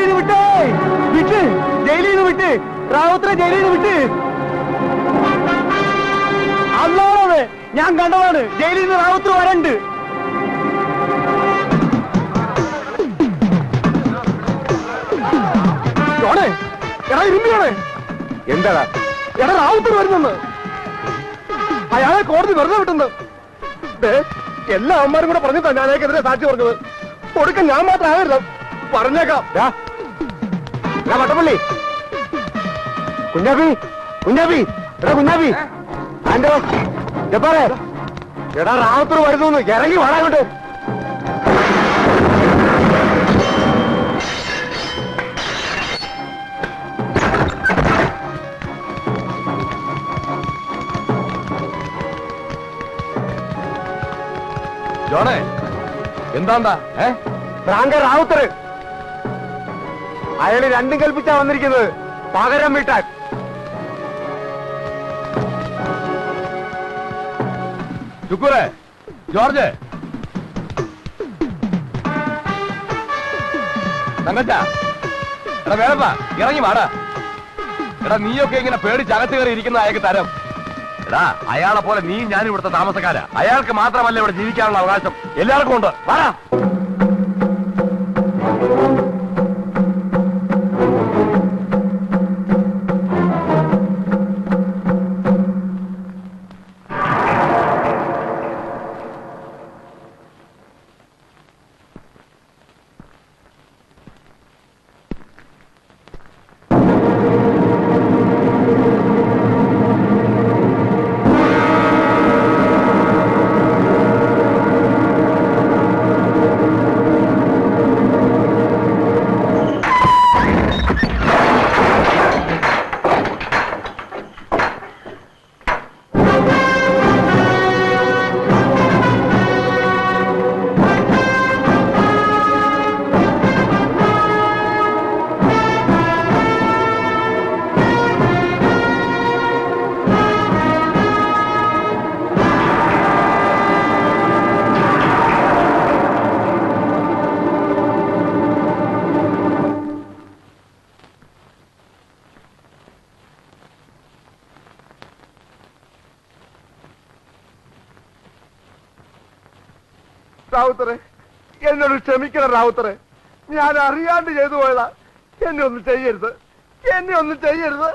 ജയിലിൽ നിന്ന് വിട്ടേ, വിട്ട് ജയിലിൽ നിന്ന് വിട്ട്, റാവുത്തറെ ജയിലിൽ നിന്ന് വിട്ട്. അല്ലാതെ ഞാൻ കണ്ടതാണ്, ജയിലിൽ നിന്ന് റാവുത്തർ വരണ്ട്. എടാ ഇരുമ്പിയാണ്, എന്താടാ എടാ റാവുത്തർ വരുന്നെന്ന്, അയാളെ കോടതി വെറുതെ വിട്ടുന്നത്. എല്ലാ അമ്മമാരും കൂടെ പറഞ്ഞിട്ടാ ഞാൻ അയാൾക്കെതിരെ സാക്ഷി പറഞ്ഞത്. കൊടുക്കാൻ ഞാൻ മാത്രം ആകരുത്, പറഞ്ഞേക്കാം. വട്ടപ്പള്ളി കുഞ്ഞാപ്പി, കുഞ്ഞാപ്പി എടാ കുഞ്ഞാപ്പി, ആൻഡോ ജപ്പാറേ, എടാ റാവുത്തർ വരുന്നു, ഇറങ്ങി വാടാങ്ങോട്ട്. ജോണേ എന്താണ്ടാ ഫ്രാങ്ക റാവുത്തർ, അയാള് രണ്ടും കൽപ്പിച്ചാ വന്നിരിക്കുന്നത്, പകരം വീട്ടാൻ. ശുക്കൂറേ, ജോർജ്, തങ്കച്ചാ, എടാ വേണപ്പാ ഇറങ്ങി വാടാ. എടാ നീയൊക്കെ ഇങ്ങനെ പേടിച്ചകത്ത് കയറി ഇരിക്കുന്ന അയാൾക്ക് തരം. എടാ അയാളെ പോലെ നീ ഞാനും ഇവിടുത്തെ താമസക്കാരാ. അയാൾക്ക് മാത്രമല്ല ഇവിടെ ജീവിക്കാനുള്ള അവകാശം എല്ലാവർക്കും ഉണ്ട്. വാടാ. റാവുത്തറെ, എന്നോട് ക്ഷമിക്കണം റാവുത്തറെ, ഞാൻ അറിയാണ്ട് ചെയ്തു പോയതാ. എന്നെ ഒന്നും ചെയ്യരുത്, എന്നെ ഒന്നും ചെയ്യരുത്.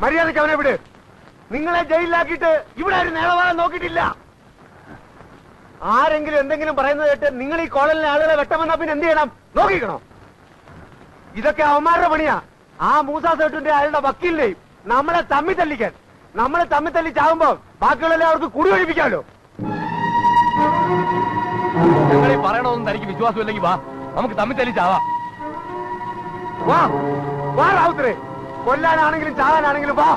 മര്യാദയ്ക്ക് അവനെ വിട്. നിങ്ങളെ ജയിലിലാക്കിയിട്ട് ഇവിടെ ഒരു നേതാവാൻ നോക്കിയിട്ടില്ല. ആരെങ്കിലും എന്തെങ്കിലും പറയുന്നത് കേട്ട് നിങ്ങൾ ഈ കോളനിലെ ആളുകളെ വെട്ടമെന്നാ പിന്നെ എന്ത് ചെയ്യണം? നോക്കിക്കണോ? ഇതൊക്കെ അവന്മാരുടെ പണിയാ. ആ മൂസാ സേട്ടുന്റെ അയാളുടെ വക്കീലിനെയും നമ്മളെ തമ്മി തല്ലിക്കാൻ. നമ്മളെ തമ്മി തല്ലി ചാവുമ്പോ ബാക്കിയുള്ളവരെ അവർക്ക് കുടി ഒഴിപ്പിക്കാമല്ലോ. ഞങ്ങൾ ഈ തനിക്ക് വിശ്വാസമില്ലെങ്കിൽ വാ, നമുക്ക് തമ്മിൽ തല്ലി ചാവാം. വാ വാ റാവുത്തരെ, കൊല്ലാനാണെങ്കിലും ചാകാനാണെങ്കിലും വാ,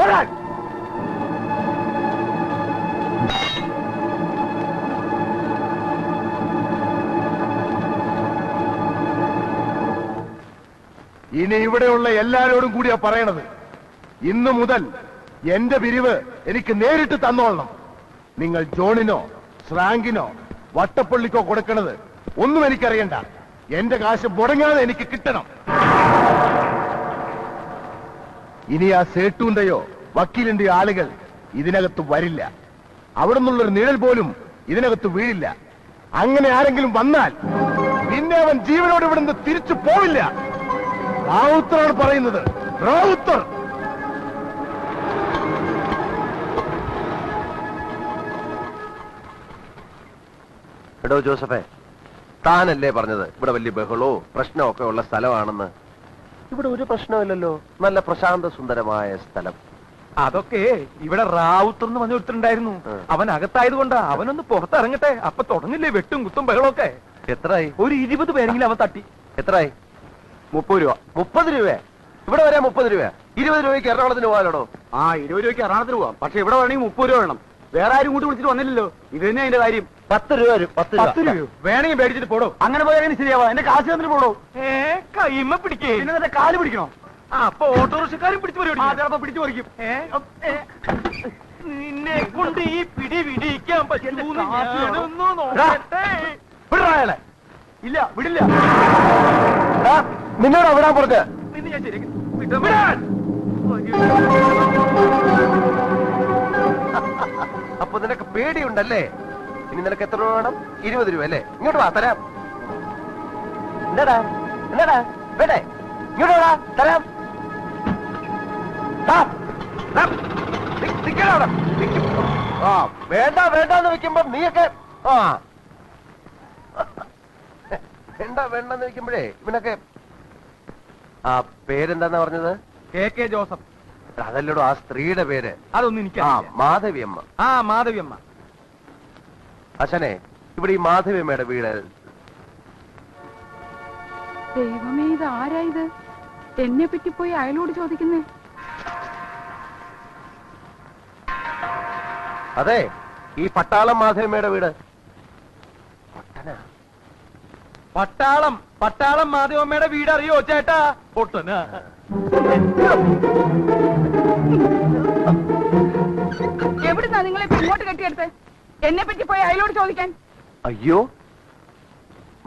ഓടാൻ. ഇനി ഇവിടെയുള്ള എല്ലാരോടും കൂടിയാ പറയണത്, ഇന്നു മുതൽ എന്റെ പിരിവ് എനിക്ക് നേരിട്ട് തന്നോളണം. നിങ്ങൾ ജോണിനോ ശ്രാങ്കിനോ വട്ടപ്പള്ളിക്കോ കൊടുക്കണത് ഒന്നും എനിക്കറിയണ്ട. എന്റെ കാശ് മുടങ്ങാതെ എനിക്ക് കിട്ടണം. ഇനി ആ സേട്ടുന്റെയോ വക്കീലിന്റെയോ ആളുകൾ ഇതിനകത്ത് വരില്ല. അവിടെ നിന്നുള്ളൊരു നിഴൽ പോലും ഇതിനകത്ത് വീഴില്ല. അങ്ങനെ ആരെങ്കിലും വന്നാൽ പിന്നെ അവൻ ജീവനോട് ഇവിടുന്ന് തിരിച്ചു പോവില്ല. റാവുത്തറാണ് പറയുന്നത്, റാവുത്തർ. എടോ ജോസഫേ, താനല്ലേ പറഞ്ഞത് ഇവിടെ വലിയ ബഹളവും പ്രശ്നമൊക്കെ ഉള്ള സ്ഥലമാണെന്ന്? ഇവിടെ ഒരു പ്രശ്നമില്ലല്ലോ, നല്ല പ്രശാന്ത സുന്ദരമായ സ്ഥലം. അതൊക്കെ ഇവിടെ റാവുത്തർന്ന് വന്ന് ഒരുത്തരുണ്ടായിരുന്നു. അവൻ അകത്തായത് കൊണ്ടാ. അവനൊന്ന് പുറത്തിറങ്ങട്ടെ, അപ്പൊ തുടങ്ങില്ലേ വെട്ടും കുത്തും ബഹളമൊക്കെ. എത്രയായി? ഒരു 20 പേരെങ്കിലും അവൻ തട്ടി. എത്രയായി? 30 രൂപ. 30 രൂപ? ഇവിടെ വരാൻ 30 രൂപ? 20 രൂപയ്ക്ക് എറണാകുളത്തിന് പോകാനോ? 20 രൂപയ്ക്ക് എറണാകുളത്തിന് പോവാം, പക്ഷെ ഇവിടെ വേണമെങ്കിൽ 30 രൂപ വേണം. വേറെ ആരും കൂട്ടി വിളിച്ചിട്ട് വന്നില്ലല്ലോ. ഇത് തന്നെ അതിന്റെ കാര്യം. 10 രൂപ വരും. 10 രൂപ വേണമെങ്കിൽ മേടിച്ചിട്ട് പോടോ. അങ്ങനെ പോയാൽ എങ്ങനെ ശരിയാവാ? എന്റെ കാശ് തന്നിട്ട് പോടോ. കൈമ പിടിക്കേ, പിന്നെ എന്റെ കാല് പിടിക്കണോ? അപ്പൊ ഓട്ടോറിക്ഷക്കാരും പിടിച്ചു ചിലപ്പോ പിടിച്ചു പറിക്കും. നിന്നെ കൊണ്ട് ഈ പിടി പിടിക്കാൻ പറ്റുമോ? ഇല്ല, വിടില്ല. നിന്നോട് വിടാൻ പറഞ്ഞ നിന്നെ ഞാൻ ശരിയാക്കി. അപ്പൊ നിനക്ക് പേടിയുണ്ടല്ലേ? ഇനി നിനക്ക് എത്ര രൂപ വേണം? 20 രൂപ അല്ലേ? ഇങ്ങോട്ട് വാ, തരാം. എന്താടാ എന്താടാ വേണ്ടേ? ഇങ്ങോട്ട് വാ, തരാം. വേണ്ട വേണ്ടെന്ന് വെക്കുമ്പോ നീയൊക്കെ വേണ്ട വേണ്ടെന്ന് വെക്കുമ്പോഴേ ഇവനൊക്കെ. ആ പേരെന്താന്നാ പറഞ്ഞത്? KK Joseph. അതല്ലടോ ആ സ്ത്രീയുടെ പേര്. അതൊന്നും എനിക്ക് മാധവിയമ്മ. മാധവിയമ്മ. അച്ഛനെ, ഇവിടെ ഈ മാധവിയമ്മയുടെ വീട്. ദൈവമേ, ഇത് ആരായത്? എന്നെ പറ്റി പോയി അയാളോട് ചോദിക്കുന്നേ. അതെ, ഈ പട്ടാളം മാധവിയമ്മയുടെ വീട്. പട്ടാളം മാധവമ്മയുടെ വീട് അറിയോ ചേട്ടാ? പൊട്ടന. എവിടുന്നാ നിങ്ങളെ ഇങ്ങോട്ട് കെട്ടിയെടുത്ത്? എന്നെ പറ്റി പോയി അയാളോട് ചോദിക്കാൻ. അയ്യോ,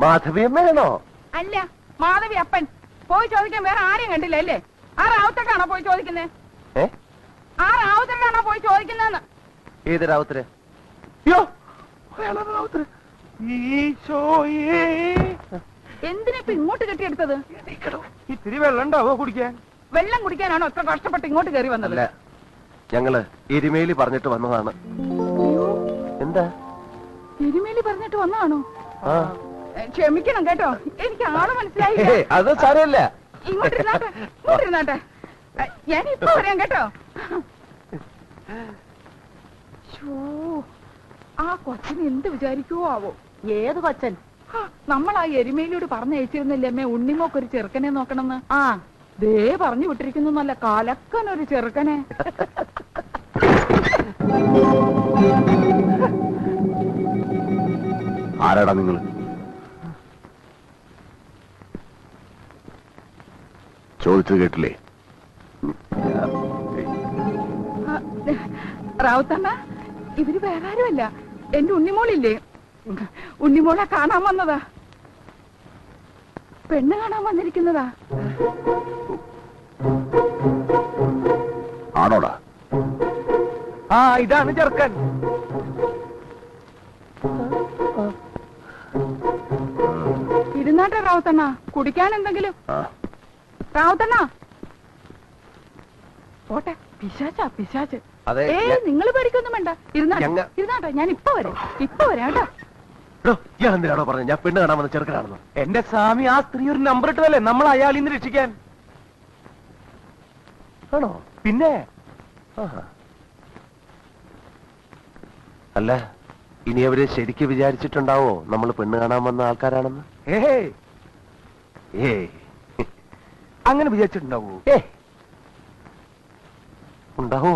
മാധവിയമ്മയാണോ? അല്ല, മാധവി അപ്പൻ. പോയി ചോദിക്കാൻ വേറെ ആരെയും കണ്ടില്ല അല്ലേ? ആ റാവുത്തക്കാണോ പോയി ചോദിക്കുന്നേ? ആ റാവുത്തക്കാണോ പോയി ചോദിക്കുന്നതെന്ന്? ഏത് റാവുത്തര്? എന്തിനാ ഇങ്ങോട്ട് കെട്ടിയെടുത്തത്? ഇത്തിരി വെള്ളം ഉണ്ടാവോ കുടിക്കാൻ? വെള്ളം കുടിക്കാനാണോ ഇത്ര കഷ്ടപ്പെട്ട് ഇങ്ങോട്ട് കയറി വന്നത്? ഞങ്ങള് എരുമേലി പറഞ്ഞിട്ട് വന്നതാണ്. എന്താ? എരുമേലി പറഞ്ഞിട്ട് വന്നതാണോ? ക്ഷമിക്കണം കേട്ടോ, എനിക്ക് ആള് മനസ്സിലായില്ല. അത് സാരമില്ല. ഇങ്ങോട്ടിരുന്നാട്ടെ, ഞാൻ ഇപ്പൊ പറയാം കേട്ടോ. ആ കൊച്ചൻ എന്ത് വിചാരിക്കുവോ ആവോ? ഏത് കൊച്ചൻ? നമ്മൾ ആ എരുമയിലൂടെ പറഞ്ഞയച്ചിരുന്നില്ലേ അമ്മേ, ഉണ്ണിമോക്കൊരു ചെറുക്കനെ നോക്കണമെന്ന്. ദേ പറഞ്ഞു വിട്ടിരിക്കുന്നു, നല്ല കലക്കനൊരു ചെറുക്കനെ. ആരാടാ നിങ്ങൾ? ചോദിച്ചത് കേട്ടില്ലേ? റാവുത്തമ്മ, ഇവര് വേറെ ആരുമല്ല, എന്റെ ഉണ്ണിമോളില്ലേ, ഉണ്ണിമോളെ കാണാൻ വന്നതാ. പെണ്ണ് കാണാൻ വന്നിരിക്കുന്നതാ. ആണോടാ? ഇതാണ് ചെറുക്കൻ. ഇരുന്നാട്ടെ റാവുത്തണ്ണ, കുടിക്കാൻ എന്തെങ്കിലും. റാവുത്തണ്ണ പോട്ടെ. പിശാച്ച്. നിങ്ങൾ പേടിക്കൊന്നും വേണ്ട, ഇരുന്നാട്ടെ. ഞാൻ ഇപ്പൊ വരാം കേട്ടോ. എന്തിനാണോ പറഞ്ഞത് ഞാൻ പെണ്ണ് കാണാൻ വന്ന ചെറുക്കനാണെന്ന്? എന്റെ സ്വാമി, ആ സ്ത്രീ ഒരു നമ്പർ ഇട്ടതല്ലേ നമ്മൾ അയാളിൽ നിന്ന് രക്ഷിക്കാൻ. ആണോ? പിന്നെ അല്ല, ഇനി അവര് ശരിക്ക് വിചാരിച്ചിട്ടുണ്ടാവോ നമ്മൾ പെണ്ണ് കാണാൻ വന്ന ആൾക്കാരാണെന്ന്? ഏയ് അങ്ങനെ വിചാരിച്ചിട്ടുണ്ടാവോ? ഉണ്ടാവോ?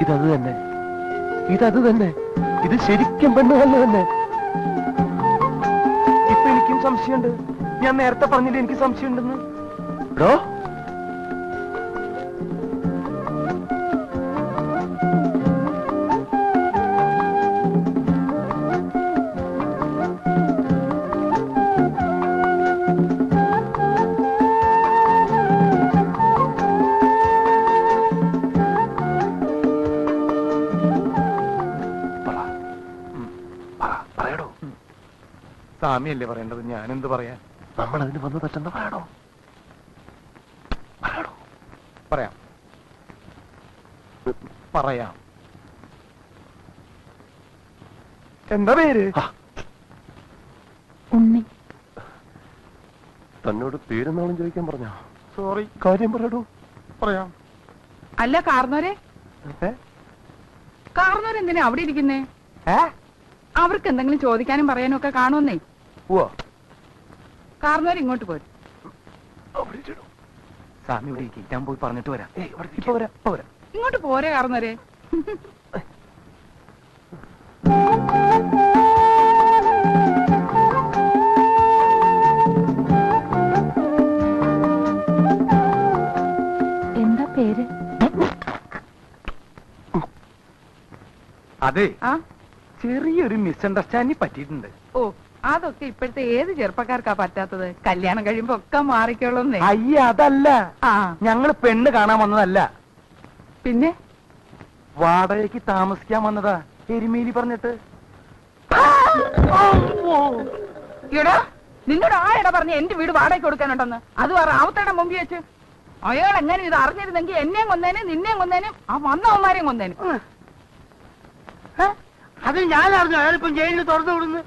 ഇതത് തന്നെ, ഇതത് തന്നെ, ഇത് ശരിക്കും പെണ്ണുകല്ല് തന്നെ. ഇപ്പൊ എനിക്കും സംശയമുണ്ട്. ഞാൻ നേരത്തെ പറഞ്ഞില്ല എനിക്ക് സംശയമുണ്ടെന്ന്. ോ സ്വാമിയല്ലേ പറയേണ്ടത്, ഞാനെന്ത് പറയാൻ? നമ്മൾ അതിന് വന്ന് പറ്റുന്ന പറയണോ? പറയണോ? പറയാം പറയാം. എന്താ പേര്? ഉണ്ണി. തന്നോട് പേരെന്നാളും ചോദിക്കാൻ പറഞ്ഞോ? സോറി. കാര്യം പറയടോ. പറയാം. അല്ല കാർന്നോരെ, കാർന്നോരെന്തിനാ അവിടെ ഇരിക്കുന്നേ? അവർക്ക് എന്തെങ്കിലും ചോദിക്കാനും പറയാനും ഒക്കെ കാണുമെന്നേ. കാർന്നോര് ഇങ്ങോട്ട് പോരും. സ്വാമി ഇവിടെ ഇരിക്കും, ഞാൻ പോയി പറഞ്ഞിട്ട് വരാം. ഇപ്പൊ വരാം, ഇപ്പൊ വരാം. ഇങ്ങോട്ട് പോരെ കാർന്നോരെ. എന്താ പേര്? അതെ, ആ ചെറിയൊരു മിസ്അണ്ടർസ്റ്റാൻഡിങ് പറ്റിയിട്ടുണ്ട്. ഓ, അതൊക്കെ ഇപ്പോഴത്തെ ഏത് ചെറുപ്പക്കാർക്കാ പറ്റാത്തത്? കല്യാണം കഴിയുമ്പോ ഒക്കെ മാറിക്കോളുന്നേ. അയ്യ അതല്ല, ആ ഞങ്ങള് പെണ്ണ് കാണാൻ വന്നതല്ല, പിന്നെ വാടകയ്ക്ക് താമസിക്കാൻ വന്നതാ. എരുമേലി പറഞ്ഞിട്ട്. എടാ, നിന്നോട് ആ ഇട പറഞ്ഞ എന്റെ വീട് വാടകയ്ക്ക് കൊടുക്കാനുണ്ടെന്ന്. അത് റാവത്തേടെ മുമ്പിൽ വെച്ച് അയാൾ എങ്ങനെ ഇത് അറിഞ്ഞിരുന്നെങ്കിൽ എന്നെയും കൊന്നേനും നിന്നെയും കൊന്നേനും ആ വന്നവന്മാരെയും കൊന്നേനും. അത് ഞാൻ അറിഞ്ഞു. അയാളിപ്പം ജയിലിൽ തുറന്നു വിടുന്നു.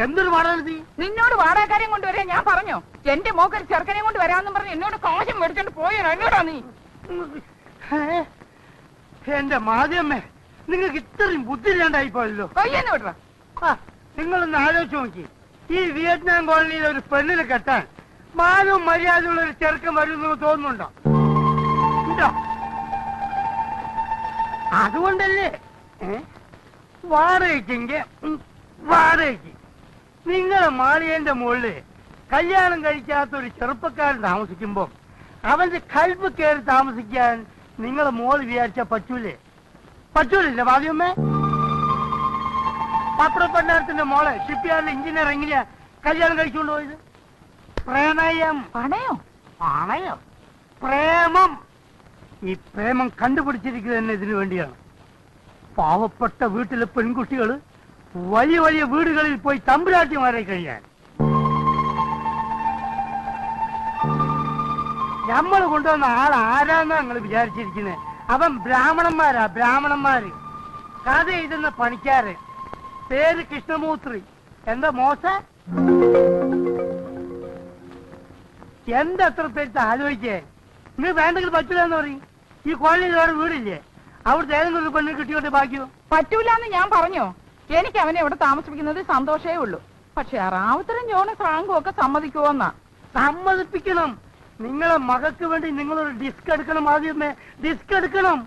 എന്തൊരു വാടക? നിന്നോട് വാടകക്കാരെയും കൊണ്ടുവരാൻ ഞാൻ പറഞ്ഞോ? എന്റെ മോക്കൊരു ചെറുക്കനെയും കൊണ്ട് വരാമെന്നും പറഞ്ഞു എന്നോട് കാശം മേടിച്ചോണ്ട് പോയോ? എന്നോടാ നീ? എന്റെ മാധ്യമേ, നിങ്ങൾക്ക് ഇത്രയും ബുദ്ധിയില്ലാണ്ടായി പോയല്ലോ. കൊയ്യെന്ന് വിടറ. നിങ്ങളൊന്ന് ആലോചിച്ച് നോക്കി, ഈ വിയറ്റ്നാം കോളനിയിൽ ഒരു പെണ്ണിനെ കെട്ടാൻ മാനവും മര്യാദയുള്ള ഒരു ചെറുക്കൻ വരുമെന്ന് തോന്നുന്നുണ്ടോ? ഉണ്ടോ? അതുകൊണ്ടല്ലേ വാടകയ്ക്കെങ്കിൽ വാടകയ്ക്ക് നിങ്ങളെ മാളികന്റെ മുകളില് കല്യാണം കഴിക്കാത്തൊരു ചെറുപ്പക്കാരൻ താമസിക്കുമ്പോ അവന്റെ കൽബ് കയറി താമസിക്കാൻ നിങ്ങളെ മോള് വിചാരിച്ചാ പറ്റൂലേ? പറ്റൂലില്ല വാദ്യമ്മേ? പത്രപ്പണ്ടാരത്തിന്റെ മോളെ ഷിപ്പ്യാർഡിൽ എഞ്ചിനീയർ എങ്ങനെയാ കല്യാണം കഴിച്ചുകൊണ്ട് പോയത്? പ്രണയം. പണയോ? പണയം, പ്രേമം. ഈ പ്രേമം കണ്ടുപിടിച്ചിരിക്കുന്നത് തന്നെ ഇതിനു വേണ്ടിയാണ്. പാവപ്പെട്ട വീട്ടിലെ പെൺകുട്ടികൾ വലിയ വലിയ വീടുകളിൽ പോയി തമ്പുരാട്ടിമാരെ കഴിയാൻ. നമ്മൾ കൊണ്ടുവന്ന ആൾ ആരാന്നാ നിങ്ങൾ വിചാരിച്ചിരിക്കുന്നത്? അവൻ ബ്രാഹ്മണന്മാരാ, ബ്രാഹ്മണന്മാര്. കഥ എഴുതുന്ന പണിക്കാര്. പേര് കൃഷ്ണമൂർത്തി. എന്താ മോശ? എന്താ എത്ര പേര് ആലോചിച്ചേ? നിങ്ങൾ വേണ്ടെങ്കിൽ പറ്റില്ലെന്ന് പറയും. ഈ കോളനിയിൽ വേറെ വീടില്ലേ? അവിടുത്തെ ഏതെങ്കിലും ഒരു പെണ്ണിന് കിട്ടിയോട്ടെ ബാക്കിയോ? പറ്റൂലെന്ന് ഞാൻ പറഞ്ഞോ? എനിക്ക് അവനെ ഇവിടെ താമസിപ്പിക്കുന്നത് സന്തോഷേ ഉള്ളൂ. പക്ഷെ റാവുത്തരം ജോണ് ഫ്രാങ്കും ഒക്കെ സമ്മതിക്കുവോന്നാ? സമ്മതിപ്പിക്കണം. നിങ്ങളെ മകൾക്ക് വേണ്ടി നിങ്ങളൊരു ഡിസ്ക് എടുക്കണം. ആദ്യമേ ഡിസ്ക് എടുക്കണം.